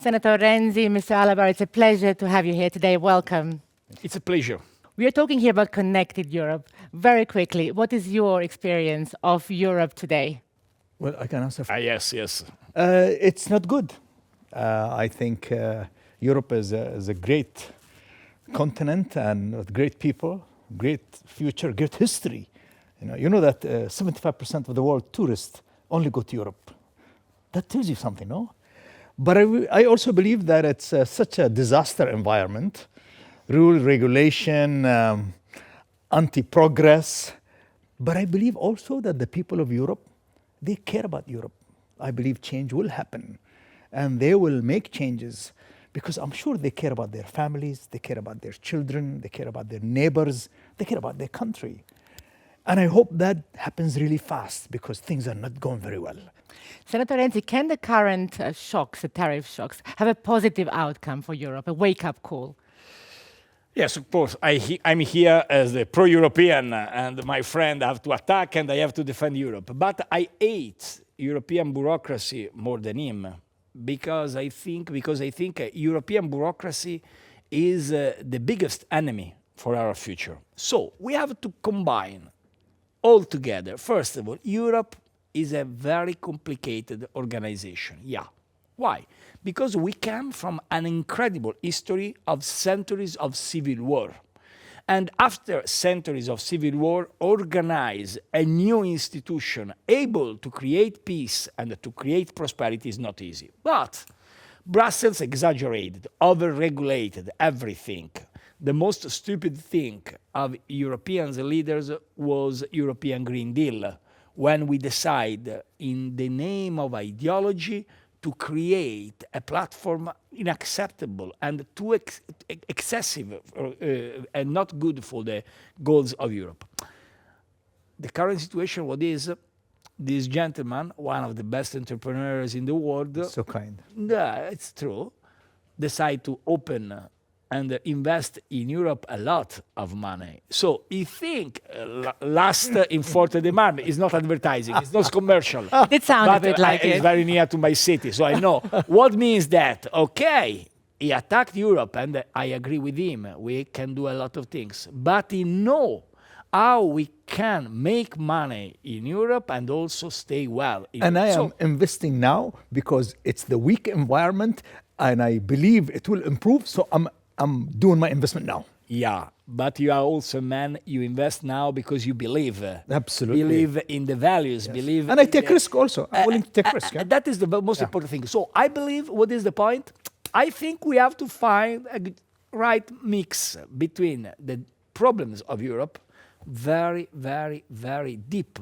Senator Renzi, Mr. Alabbar, it's a pleasure to have you here today. Welcome. It's a pleasure. We are talking here about connected Europe. Very quickly, what is your experience of Europe today? Well, I can answer. Yes. It's not good. I think Europe is a great continent and with great people, great future, great history. You know that 75% of the world tourists only go to Europe. That tells you something, no? But I also believe that it's such a disaster environment. Rule, regulation, anti-progress. But I believe also that the people of Europe, they care about Europe. I believe change will happen. And they will make changes because I'm sure they care about their families, they care about their children, they care about their neighbors, they care about their country. And I hope that happens really fast because things are not going very well. Senator Renzi, can the current shocks, the tariff shocks, have a positive outcome for Europe, a wake-up call? Yes, of course. I'm here as a pro-European, and my friend have to attack and I have to defend Europe. But I hate European bureaucracy more than him because I think European bureaucracy is the biggest enemy for our future. So we have to combine all together. First of all, Europe is a very complicated organization. Yeah. Why? Because we come from an incredible history of centuries of civil war. And after centuries of civil war, organize a new institution able to create peace and to create prosperity is not easy. But Brussels exaggerated, overregulated everything. The most stupid thing of European leaders was European Green Deal, when we decide in the name of ideology to create a platform unacceptable and too excessive and not good for the goals of Europe. The current situation, what is, this gentleman, one of the best entrepreneurs in the world, So kind. Yeah, it's true, decide to open and invest in Europe a lot of money. So he think last in Forte de Marne is not advertising, it's not commercial. It sounds a bit like it's it. very near to my city, so I know. What means that, okay, he attacked Europe, and I agree with him, we can do a lot of things. But he know how we can make money in Europe and also stay well. And I am investing now because it's the weak environment and I believe it will improve, so I'm doing my investment now. Yeah, but you are also a man, you invest now because you believe. Absolutely. Believe in the values, Yes. believe. And I take risk also. I'm willing to take risk. Yeah? That is the most important thing. So I believe, what is the point? I think we have to find a right mix between the problems of Europe, very, very, very deep,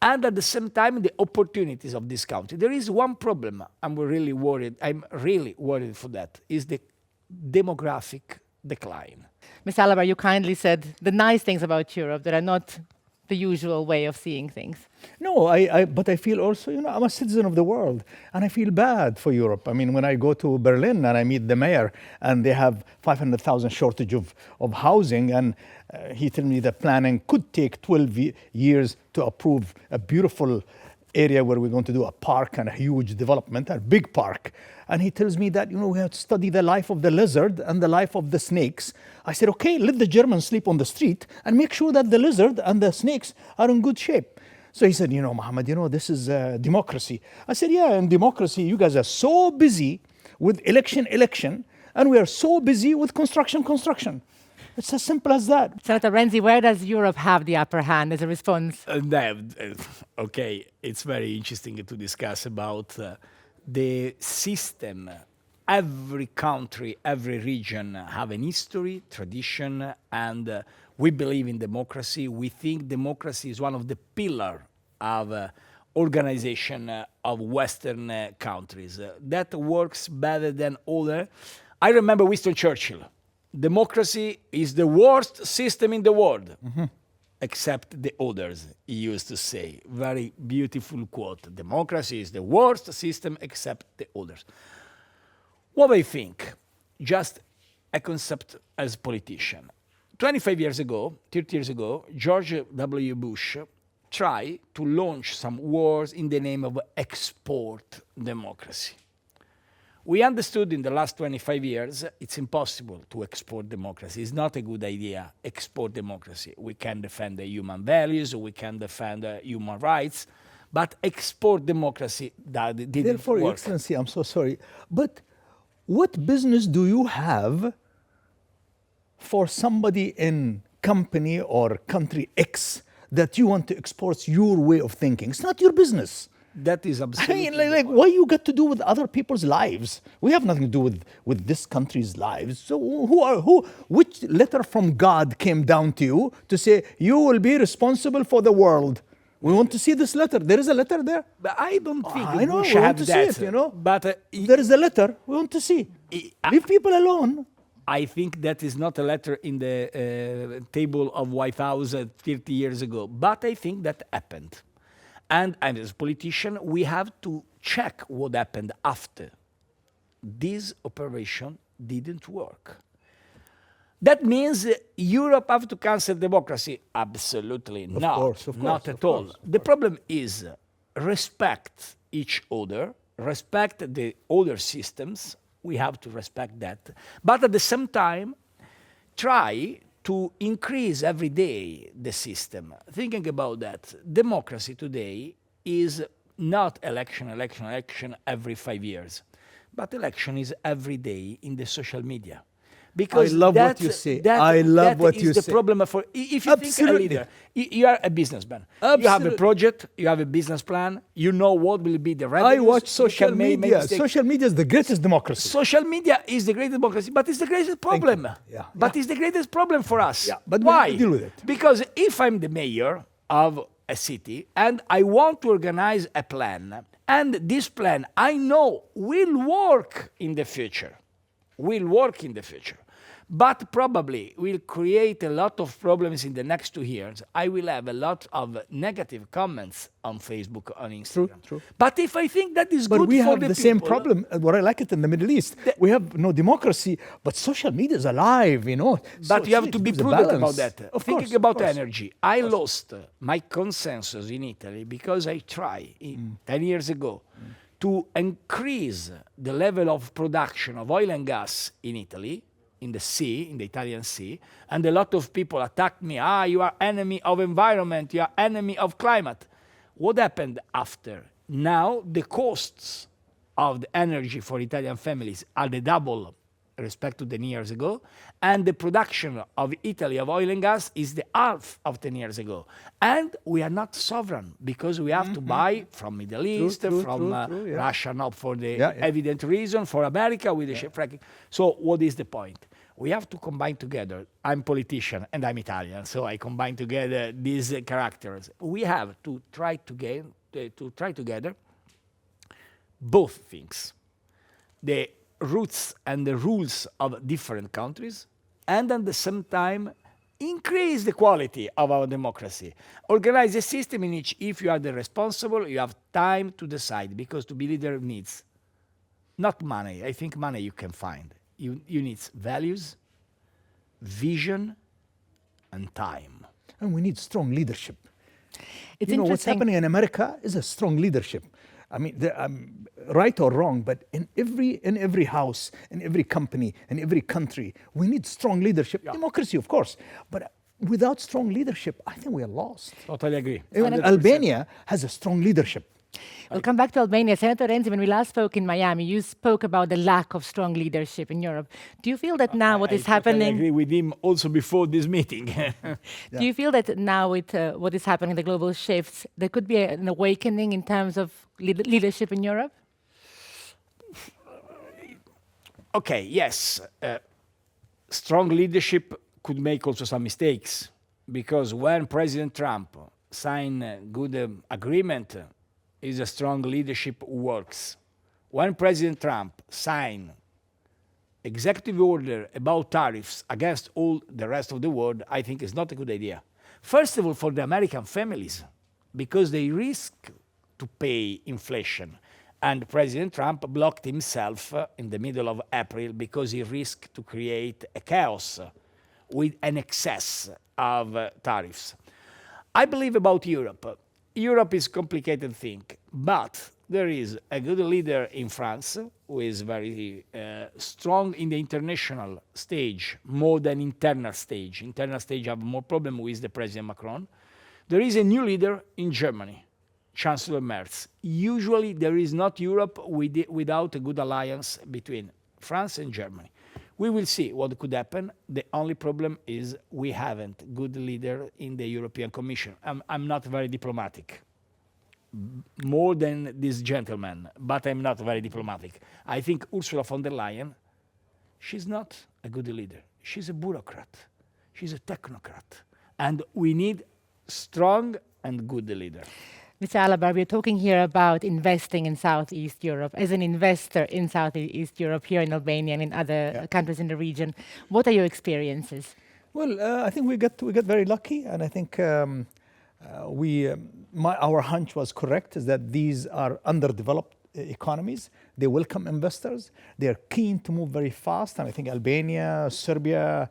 and at the same time, the opportunities of this country. There is one problem I'm really worried for that, is the demographic decline. Ms. Alabbar, you kindly said the nice things about Europe that are not the usual way of seeing things. No, but I feel also, I'm a citizen of the world and I feel bad for Europe. I mean, when I go to Berlin and I meet the mayor and they have 500,000 shortage of housing and he told me the planning could take 12 years to approve a beautiful area where we're going to do a park and a huge development, a big park. And he tells me that, we have to study the life of the lizard and the life of the snakes. I said, okay, let the Germans sleep on the street and make sure that the lizard and the snakes are in good shape. So he said, Mohamed, this is democracy. I said, yeah, in democracy, you guys are so busy with election, and we are so busy with construction. It's as simple as that. Senator Renzi, where does Europe have the upper hand as a response? Okay, it's very interesting to discuss about the system. Every country, every region have an history, tradition, and we believe in democracy. We think democracy is one of the pillars of organization of Western countries. That works better than other. I remember Winston Churchill. Democracy is the worst system in the world, except the others, he used to say. Very beautiful quote. Democracy is the worst system except the others. What I think, just a concept as a politician. 25 years ago, 30 years ago, George W. Bush tried to launch some wars in the name of export democracy. We understood in the last 25 years it's impossible to export democracy. It's not a good idea, export democracy. We can defend the human values, we can defend human rights, but export democracy that didn't Therefore, Your work. Excellency, I'm so sorry, but what business do you have for somebody in company or country X that you want to export your way of thinking? It's not your business. That is I absolutely mean, like what you got to do with other people's lives? We have nothing to do with this country's lives. So which letter from God came down to you to say you will be responsible for the world? We want to see this letter. There is a letter there. But I don't think I know, Bush we want had to see that. it, you know. But There is a letter. We want to see. Leave people alone. I think that is not a letter in the table of White House 30 years ago. But I think that happened. And as a politician, we have to check what happened after. This operation didn't work. That means Europe have to cancel democracy? Absolutely not. Not at all. The problem is respect each other, respect the other systems. We have to respect that. But at the same time, try to increase every day the system. Thinking about that, democracy today is not election every 5 years, but election is every day in the social media. Because I love what you say. I love what you say. That is the say. problem for, if you think a leader, you are a businessman. You have a Absolutely. project, you have a business plan, you know what will be the revenues. I watch you social can make media. mistakes. Social media is the greatest democracy. Social media is the greatest democracy, but it's the greatest problem. Yeah, But it's the greatest problem for us. Yeah, but we why? have to deal with it. Because if I'm the mayor of a city and I want to organize a plan, and this plan I know will work in the future, but probably will create a lot of problems in the next 2 years. I will have a lot of negative comments on Facebook, on Instagram. True. But if I think that is But good we for have the the same people, problem. What I like it in the Middle East, we have no democracy, but social media is alive, you know. But you have to be prudent about that. Of Thinking course, about of course. energy, I lost my consensus in Italy because I tried 10 years ago to increase the level of production of oil and gas in Italy, in the sea, in the Italian Sea, and a lot of people attacked me. You are enemy of environment, you are enemy of climate. What happened after? Now the costs of the energy for Italian families are the double respect to 10 years ago, and the production of Italy of oil and gas is the half of 10 years ago. And we are not sovereign because we have to buy from Middle East, from Russia, not for the evident reason, for America with the fracking. So what is the point? We have to combine together. I'm politician and I'm Italian, so I combine together these characters. We have to try together both things. The roots and the rules of different countries, and at the same time increase the quality of our democracy. Organize a system in which if you are the responsible, you have time to decide, because to be leader needs not money. I think money you can find. You need values, vision, and time. And we need strong leadership. It's you know, what's interesting. happening in America is a strong leadership. I mean, right or wrong, but in every house, in every company, in every country, we need strong leadership. Democracy, of course, but without strong leadership, I think we are lost. Totally agree. Even 100%. Albania has a strong leadership. We'll come back to Albania. Senator Renzi, when we last spoke in Miami, you spoke about the lack of strong leadership in Europe. Do you feel that now what is I happening... agree with him also before this meeting. Do you feel that now with what is happening, the global shifts, there could be an awakening in terms of leadership in Europe? Okay, yes. Strong leadership could make also some mistakes, because when President Trump signed a good agreement, is a strong leadership works. When President Trump signed executive order about tariffs against all the rest of the world, I think it's not a good idea. First of all, for the American families, because they risk to pay inflation. And President Trump blocked himself in the middle of April because he risked to create a chaos with an excess of tariffs. I believe about Europe. Europe is a complicated thing, but there is a good leader in France who is very strong in the international stage, more than internal stage. Internal stage have more problem with the President Macron. There is a new leader in Germany, Chancellor Merz. Usually there is not Europe without a good alliance between France and Germany. We will see what could happen. The only problem is we haven't good leader in the European Commission. I'm not very diplomatic, more than this gentleman, but I'm not very diplomatic. I think Ursula von der Leyen, she's not a good leader. She's a bureaucrat. She's a technocrat. And we need strong and good leader. Mr. Alabbar, we're talking here about investing in Southeast Europe. As an investor in Southeast Europe, here in Albania and in other countries in the region, what are your experiences? Well, I think we got very lucky, and I think our hunch was correct, is that these are underdeveloped economies. They welcome investors. They're keen to move very fast, and I think Albania, Serbia,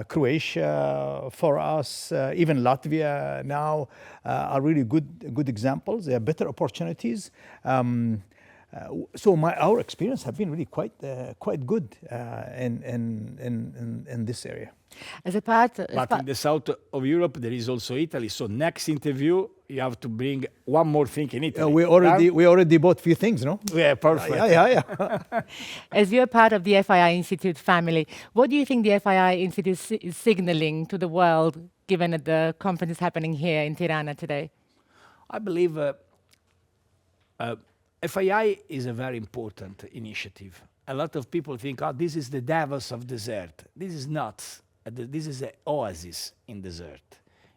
Croatia, for us, even Latvia now are really good examples. They have better opportunities. So our experience have been really quite good in this area. As a part, but in the south of Europe, there is also Italy. So next interview, you have to bring one more thing in Italy. We already bought a few things, no? Yeah, perfect. Yeah. As you're part of the FII Institute family, what do you think the FII Institute is signaling to the world, given that the conference is happening here in Tirana today? I believe FII is a very important initiative. A lot of people think, oh, this is the Davos of desert. This is not. This is an oasis in desert.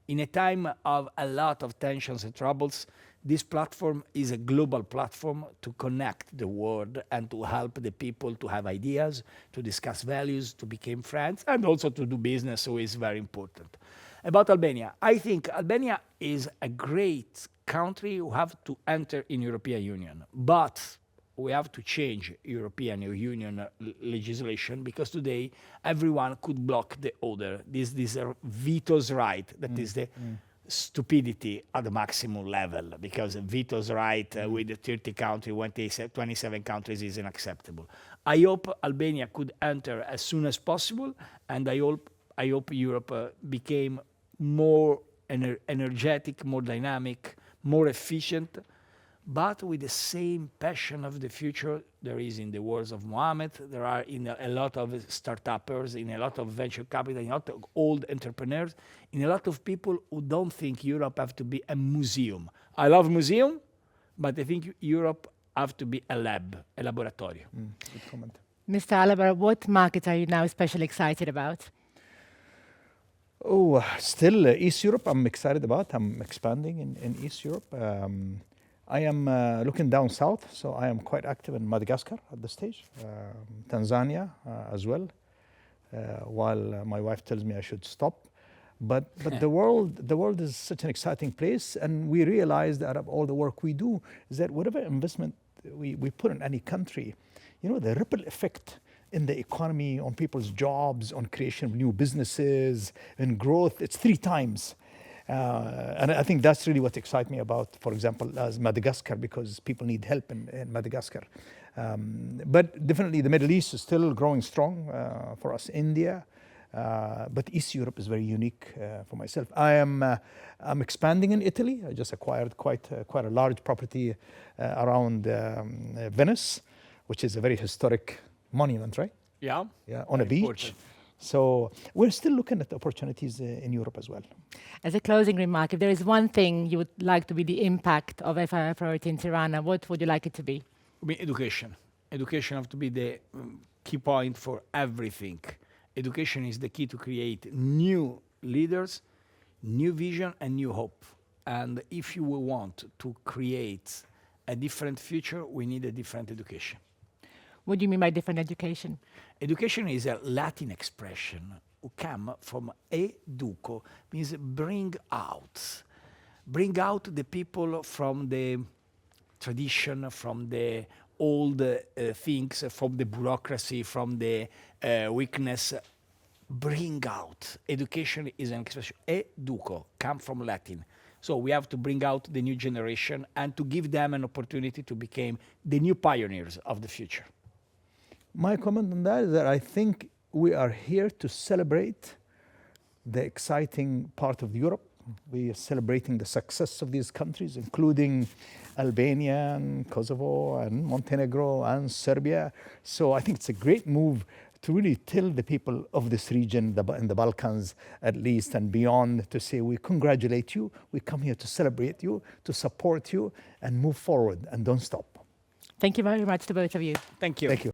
In a time of a lot of tensions and troubles, this platform is a global platform to connect the world and to help the people to have ideas, to discuss values, to become friends, and also to do business, so it's very important. About Albania, I think Albania is a great country who have to enter in European Union, but we have to change European Union legislation, because today everyone could block the other. This veto's right, that is the stupidity at the maximum level, because veto's right with 30 countries, 27 countries is unacceptable. I hope Albania could enter as soon as possible, and I hope Europe became more energetic, more dynamic, more efficient, but with the same passion of the future there is in the words of Mohamed. There are in a lot of startuppers, in a lot of venture capital, in a lot of old entrepreneurs, in a lot of people who don't think Europe have to be a museum. I love museum, but I think Europe have to be a lab, a laboratory. Good comment. Mr. Alabbar, what markets are you now especially excited about? Oh, still East Europe I'm excited about. I'm expanding in East Europe. I am looking down south, so I am quite active in Madagascar at this stage, Tanzania as well, while my wife tells me I should stop. But the world is such an exciting place, and we realize that out of all the work we do, is that whatever investment we put in any country, the ripple effect in the economy, on people's jobs, on creation of new businesses, and growth, it's 3 times. And I think that's really what excites me about, for example, as Madagascar, because people need help in Madagascar. But definitely the Middle East is still growing strong for us, India. But East Europe is very unique for myself. I'm expanding in Italy. I just acquired quite a large property around Venice, which is a very historic monument, right? Yeah. Yeah, on a beach. Important. So we're still looking at opportunities in Europe as well. As a closing remark, if there is one thing you would like to be the impact of FII priority in Tirana, what would you like it to be? Education. Education have to be the key point for everything. Education is the key to create new leaders, new vision, and new hope. And if you want to create a different future, we need a different education. What do you mean by different education? Education is a Latin expression who come from educo, means bring out the people from the tradition, from the old things, from the bureaucracy, from the weakness. Bring out. Education is an expression. Educo, come from Latin. So we have to bring out the new generation and to give them an opportunity to become the new pioneers of the future. My comment on that is that I think we are here to celebrate the exciting part of Europe. We are celebrating the success of these countries, including Albania and Kosovo and Montenegro and Serbia. So I think it's a great move to really tell the people of this region, in the Balkans at least, and beyond, to say we congratulate you, we come here to celebrate you, to support you, and move forward, and don't stop. Thank you very much to both of you. Thank you. Thank you.